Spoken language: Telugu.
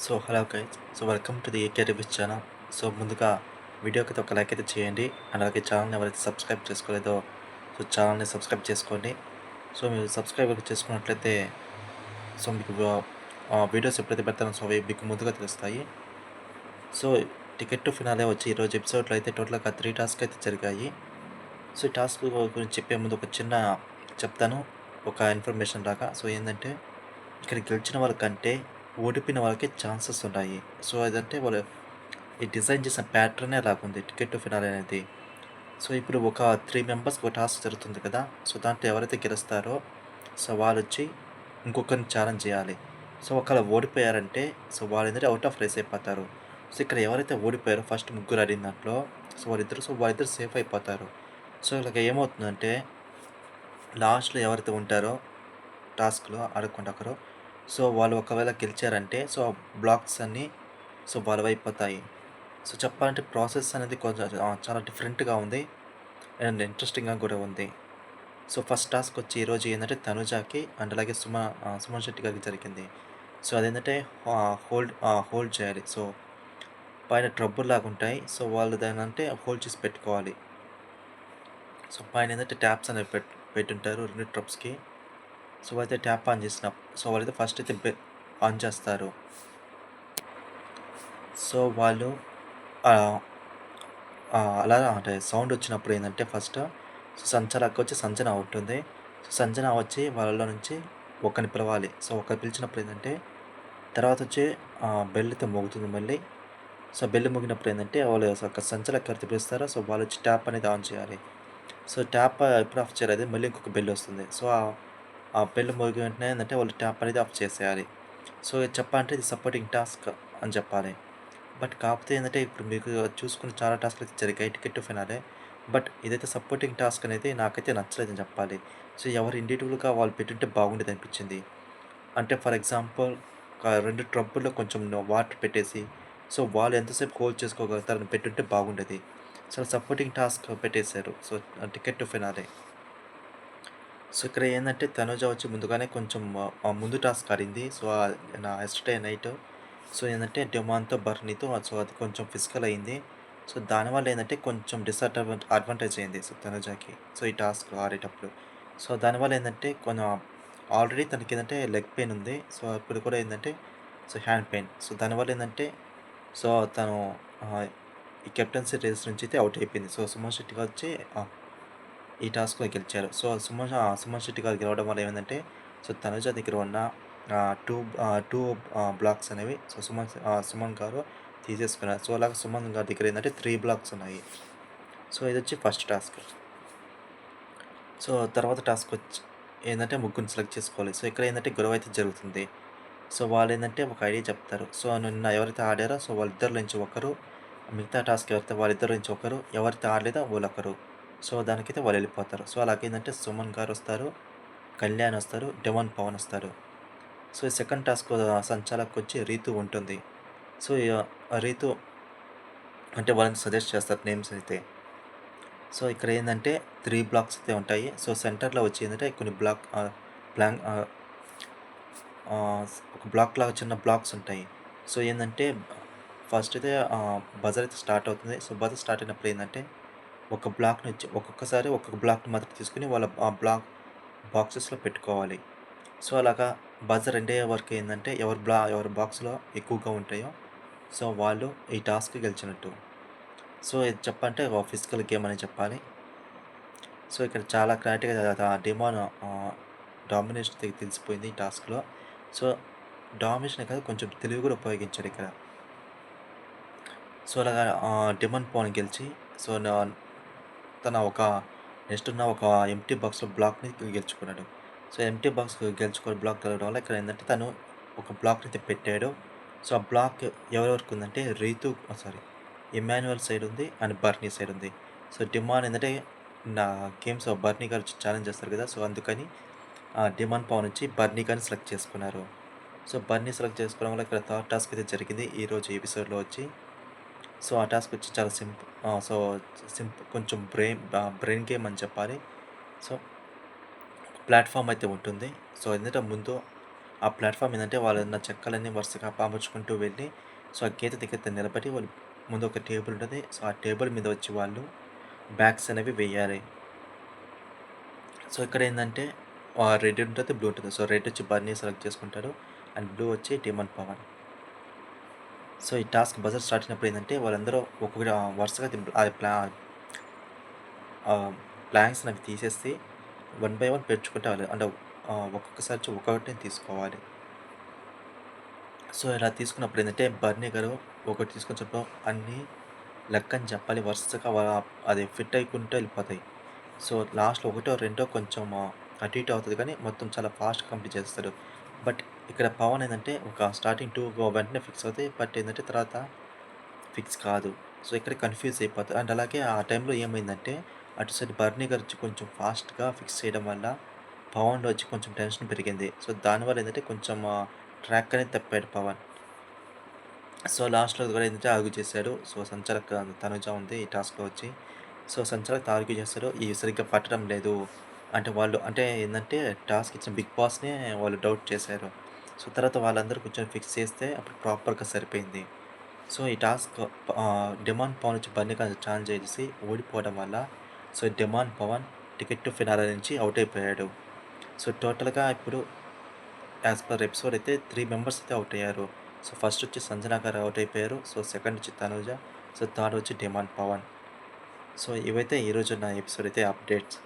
Hello guys. Welcome to the AK reviews channel. ముందుగా వీడియోకి ఒక లైక్ అయితే చేయండి. అండ్ అలాగే ఛానల్ని ఎవరైతే సబ్స్క్రైబ్ చేసుకోలేదో ఛానల్ని సబ్స్క్రైబ్ చేసుకోండి. మీరు సబ్స్క్రైబ్ చేసుకున్నట్లయితే మీకు వీడియోస్ ఎప్పుడైతే పెడతానో అవి మీకు ముందుగా తెలుస్తాయి. సో టికెట్ టు ఫినాలే వచ్చి ఈరోజు ఎపిసోడ్లో అయితే టోటల్గా 3 టాస్క్ అయితే జరిగాయి. ఈ టాస్క్ గురించి చెప్పే ముందు ఒక చిన్న చెప్తాను, ఒక ఇన్ఫర్మేషన్ లాగా. ఏంటంటే ఇక్కడ గెలిచిన వాళ్ళకంటే ఓడిపోయిన వాళ్ళకి ఛాన్సెస్ ఉన్నాయి. అదంటే వాళ్ళు ఈ డిజైన్ చేసిన ప్యాటర్నే అలాగుంది టికెట్ టు ఫినాలే అనేది. ఇప్పుడు ఒక 3 మెంబర్స్‌కి ఒక టాస్క్ జరుగుతుంది కదా! దాంట్లో ఎవరైతే గెలుస్తారో వాళ్ళొచ్చి ఇంకొకరిని ఛాలెంజ్ చేయాలి. ఒకవేళ ఓడిపోయారంటే వాళ్ళేంటంటే ఔట్ ఆఫ్ రేస్ అయిపోతారు. ఇక్కడ ఎవరైతే ఓడిపోయారో ఫస్ట్ ముగ్గురు ఆడిన దాంట్లో వాళ్ళిద్దరు సేఫ్ అయిపోతారు. ఇలాగ ఏమవుతుందంటే లాస్ట్‌లో ఎవరైతే ఉంటారో టాస్క్‌లో ఆడకుండా ఒకరు వాళ్ళు ఒకవేళ గెలిచారంటే బ్లాక్స్ అన్నీ వాళ్ళ వైపోతాయి. చెప్పాలంటే ప్రాసెస్ అనేది కొంచెం చాలా డిఫరెంట్‌గా ఉంది. అండ్ ఇంట్రెస్టింగ్‌గా కూడా ఉంది. ఫస్ట్ టాస్క్ వచ్చి ఈరోజు ఏంటంటే తనుజాకి అండ్ అలాగే సుమన్ శెట్టి గారికి జరిగింది. అదేంటంటే హోల్డ్ చేయాలి. పైన ట్రబ్బుల్లాగా ఉంటాయి. వాళ్ళు దాన్నంటే హోల్డ్ చేసి పెట్టుకోవాలి. పైన ఏంటంటే ట్యాప్స్ అనేవి పెట్టుంటారు 2 ట్రబ్స్‌కి. అయితే ట్యాప్ ఆన్ చేసిన వాళ్ళైతే ఫస్ట్ అయితే ఆన్ చేస్తారు. వాళ్ళు అలా అంటే సౌండ్ వచ్చినప్పుడు ఏందంటే ఫస్ట్ సంచలక్క వచ్చి సంజన ఉంటుంది. సంజన వచ్చి వాళ్ళలో నుంచి ఒకరిని పిలవాలి. ఒకరు పిలిచినప్పుడు ఏందంటే తర్వాత వచ్చి బెల్ అయితే మోగుతుంది మళ్ళీ. బెల్ మోగినప్పుడు ఏందంటే వాళ్ళు సంచలక్క ఎవరైతే పిలుస్తారో వాళ్ళొచ్చి ట్యాప్ అనేది ఆన్ చేయాలి. ట్యాప్ ఎప్పుడు ఆఫ్ చేయలేదు మళ్ళీ ఇంకొక బెల్ వస్తుంది. ఆ బెల్ మోగిన వెంటనే ఏందంటే వాళ్ళు ట్యాప్ అనేది ఆఫ్ చేసేయాలి. చెప్పాలంటే ఇది సపోర్టింగ్ టాస్క్ అని చెప్పాలి. బట్ కాకపోతే ఏందంటే ఇప్పుడు మీకు చూసుకున్న చాలా టాస్క్‌లు అయితే జరిగాయి టికెట్ టు ఫినాలే. బట్ ఇదైతే సపోర్టింగ్ టాస్క్ అనేది నాకైతే నచ్చలేదని చెప్పాలి. ఎవరు ఇండివిడ్యువల్‌గా వాళ్ళు పెట్టుంటే బాగుండేదనిపించింది. అంటే ఫర్ ఎగ్జాంపుల్ ఒక 2 ట్రబ్బుల్లో కొంచెం వాటర్ పెట్టేసి వాళ్ళు ఎంతసేపు హోల్డ్ చేసుకోగలుగుతారని పెట్టుంటే బాగుండేది. సపోర్టింగ్ టాస్క్ పెట్టేశారు. Ticket to finale. ఇక్కడ ఏందంటే తనుజ వచ్చి ముందుగానే కొంచెం ముందు టాస్క్ ఆడింది. యెస్టర్‌డే నైట్ ఏందంటే డెమాన్‌తో, బర్నీతో అది కొంచెం ఫిజికల్ అయింది. దానివల్ల ఏందంటే కొంచెం అడ్వాంటేజ్ అయింది తనుజకి. ఈ టాస్క్ ఆడేటప్పుడు. దానివల్ల ఏందంటే కొంచెం ఆల్రెడీ తనకేందంటే లెగ్ పెయిన్ ఉంది. ఇప్పుడు కూడా ఏందంటే హ్యాండ్ పెయిన్. దానివల్ల ఏందంటే తను ఈ కెప్టెన్సీ రేస్ నుంచి అయితే ఔట్ అయిపోయింది. సుమన్ శెట్టి గారు వచ్చి ఈ టాస్క్‌లో గెలిచారు. సుమన్ శెట్టి గారు గెలవడం వల్ల ఏమైందంటే తనుజ దగ్గర ఉన్న 2 బ్లాక్స్ అనేవి సుమన్ గారు తీసేసుకున్నారు. అలాగే సుమన్ గారి దగ్గర ఏందంటే 3 బ్లాక్స్ ఉన్నాయి. ఇదొచ్చి ఫస్ట్ టాస్క్. తర్వాత టాస్క్ వచ్చి ఏందంటే ముగ్గురిని సెలెక్ట్ చేసుకోవాలి. ఇక్కడ ఏందంటే గొడవ అయితే జరుగుతుంది. వాళ్ళేందంటే ఒక ఐడియా చెప్తారు. నిన్న ఎవరైతే ఆడారో వాళ్ళిద్దరిలో నుంచి ఒకరు, మిగతా టాస్క్ ఎవరైతే వాళ్ళిద్దరిలో నుంచి ఒకరు, ఎవరైతే ఆడలేదో వాళ్ళొకరు. దానికైతే వాళ్ళెళ్ళిపోతారు. అలాగేందంటే సుమన్ గారొస్తారు, కళ్యాణ్ వస్తారు, డెమాన్ పవన్ వస్తారు. ఈ సెకండ్ టాస్క్ సంచాలకొచ్చి రీతు ఉంటుంది. రీతు అంటే వాళ్ళని సజెస్ట్ చేస్తారు నేమ్స్ అయితే. ఇక్కడ ఏందంటే 3 బ్లాక్స్ అయితే ఉంటాయి. సెంటర్‌లో వచ్చి ఏందంటే కొన్ని బ్లాంక్ ఒక బ్లాక్‌లాగా చిన్న బ్లాక్స్ ఉంటాయి. ఏందంటే ఫస్ట్ అయితే బజర్ అయితే స్టార్ట్ అవుతుంది. బజర్ స్టార్ట్ అయినప్పుడు ఏందంటే ఒక బ్లాక్ నుంచి ఒక్కొక్కసారి ఒక్కొక్క బ్లాక్‌ని మాత్రం తీసుకొని వాళ్ళ ఆ బాక్సెస్‌లో పెట్టుకోవాలి. అలాగా బజర్ ఎండ్ అయ్యే వరకు ఏందంటే ఎవరి బాక్స్‌లో ఎక్కువగా ఉంటాయో వాళ్ళు ఈ టాస్క్ గెలిచినట్టు. ఇది చెప్పంటే ఒక ఫిజికల్ గేమ్ అనే చెప్పాలి. ఇక్కడ చాలా క్లారిటీగా డెమాన్ డామినేషన్ తెలిసిపోయింది ఈ టాస్క్‌లో. డామినేషనే కాదు కొంచెం తెలివి కూడా ఉపయోగించాడు ఇక్కడ. అలాగా డెమాన్ పవన్ గెలిచి తన ఒక నెక్స్ట్ ఉన్న ఒక ఎంప్టీ బాక్స్‌లో బ్లాక్‌ని గెలుచుకున్నాడు. ఎంప్టీ బాక్స్ గెలుచుకొని బ్లాక్ గెలవడం వల్ల ఇక్కడ ఏందంటే తను ఒక బ్లాక్‌ని అయితే పెట్టాడు. ఆ బ్లాక్ ఎవరెవరికి ఉందంటే ఇమ్మాన్యుయల్ సైడ్ ఉంది అండ్ బర్నీ సైడ్ ఉంది. డిమాన్ ఏందంటే నా గేమ్స్ బర్నీ గారు ఛాలెంజ్ చేస్తారు కదా! అందుకని డిమాన్ పవన్ నుంచి బర్నీ గారిని సెలెక్ట్ చేసుకున్నారు. బర్నీ సెలెక్ట్ చేసుకోవడం వల్ల ఇక్కడ థర్డ్ టాస్క్ అయితే జరిగింది ఈరోజు ఎపిసోడ్‌లో వచ్చి. ఆ టాస్క్ వచ్చి చాలా కొంచెం బ్రెయిన్ గేమ్ అని చెప్పాలి. ప్లాట్‌ఫామ్ అయితే ఉంటుంది. ఎందుకంటే ముందు ఆ ప్లాట్‌ఫామ్ ఏందంటే వాళ్ళున్న చెక్కలన్నీ వరుసగా అమర్చుకుంటూ వెళ్ళి, సో, ఆ గీత దగ్గర నిలబడి వాళ్ళు ముందు ఒక టేబుల్ ఉంటది. సో, ఆ టేబుల్ మీద వచ్చి వాళ్ళు బ్యాగ్స్ అనేవి వేయాలి. సో, ఇక్కడేందంటే రెడ్ ఉంటది, బ్లూ ఉంటది. సో, రెడ్ వచ్చి బన్నీ సెలెక్ట్ చేసుకుంటాడు. అండ్ బ్లూ వచ్చి టిమోన్ పవన్. సో, ఈ టాస్క్ బజర్ స్టార్ట్ అయినప్పుడు ఏందంటే వాళ్ళందరూ ఒక్కొక్కటి వరుసగా అది ప్లాంక్స్‌ని అవి తీసేసి వన్ బై వన్ పేర్చుకుంటూ వెళ్ళాలి. అంటే ఒక్కొక్కసారి వచ్చి ఒక్కొక్కటిని తీసుకోవాలి. సో, ఇలా తీసుకున్నప్పుడు ఏందంటే బర్నీ గారు ఒకటి తీసుకొచ్చినప్పుడు అన్నీ లెక్కని చెప్పాలి. వరుసగా అది ఫిట్ అయ్యకుంటూ వెళ్ళిపోతాయి. సో, లాస్ట్‌లో ఒకటో, రెండో కొంచెం అటు ఇటు అవుతది కానీ మొత్తం చాలా ఫాస్ట్‌గా కంప్లీట్ చేసేస్తాడు. బట్ ఇక్కడ పవన్ ఏందంటే ఒక స్టార్టింగ్ 2 వెంటనే ఫిక్స్ అవుతాయి. బట్ ఏందంటే తర్వాత ఫిక్స్ కాదు. సో, ఇక్కడ కన్‌ఫ్యూజ్ అయిపోతారు. అండ్ అలాగే ఆ టైంలో ఏమైందంటే అటు సైడ్ బర్నీ గారు వచ్చి కొంచెం ఫాస్ట్‌గా ఫిక్స్ చేయడం వల్ల పవన్‌లో వచ్చి కొంచెం టెన్షన్ పెరిగింది. సో, దానివల్ల ఏందంటే కొంచెం ట్రాక్ అనేది తప్పాడు పవన్. సో, లాస్ట్‌లో కూడా ఏంటంటే ఆర్గ్యూ చేశాడు. సో, సంచాలక్ తనుజ ఉంది ఈ టాస్క్‌లో వచ్చి. సో, సంచాలక్‌తో ఆర్గ్యూ చేస్తాడు. ఇది సరిగ్గా పట్టడం లేదు. అంటే వాళ్ళు అంటే ఏందంటే టాస్క్ ఇచ్చిన బిగ్ బాస్‌నే వాళ్ళు డౌట్ చేశారు. సో, తర్వాత వాళ్ళందరూ కూర్చొని ఫిక్స్ చేస్తే అప్పుడు ప్రాపర్‌గా సరిపోయింది. సో, ఈ టాస్క్ డిమాండ్ పవన్ వచ్చి బన్నీగా ఛాలెంజ్ చేసి ఓడిపోవడం వల్ల so, demon Pavan ticket to finale నుంచి ఔట్ అయిపోయాడు. సో, టోటల్‌గా ఇప్పుడు యాస్ పర్ ఎపిసోడ్ అయితే 3 మెంబర్స్ అయితే ఔట్ అయ్యారు. సో, ఫస్ట్ వచ్చి సంజన గారు ఔట్ అయిపోయారు. సో, సెకండ్ వచ్చి తనుజ. సో, థర్డ్ వచ్చి డిమాండ్ పవన్. సో, ఇవైతే ఈరోజు నా ఎపిసోడ్ అయితే అప్డేట్స్.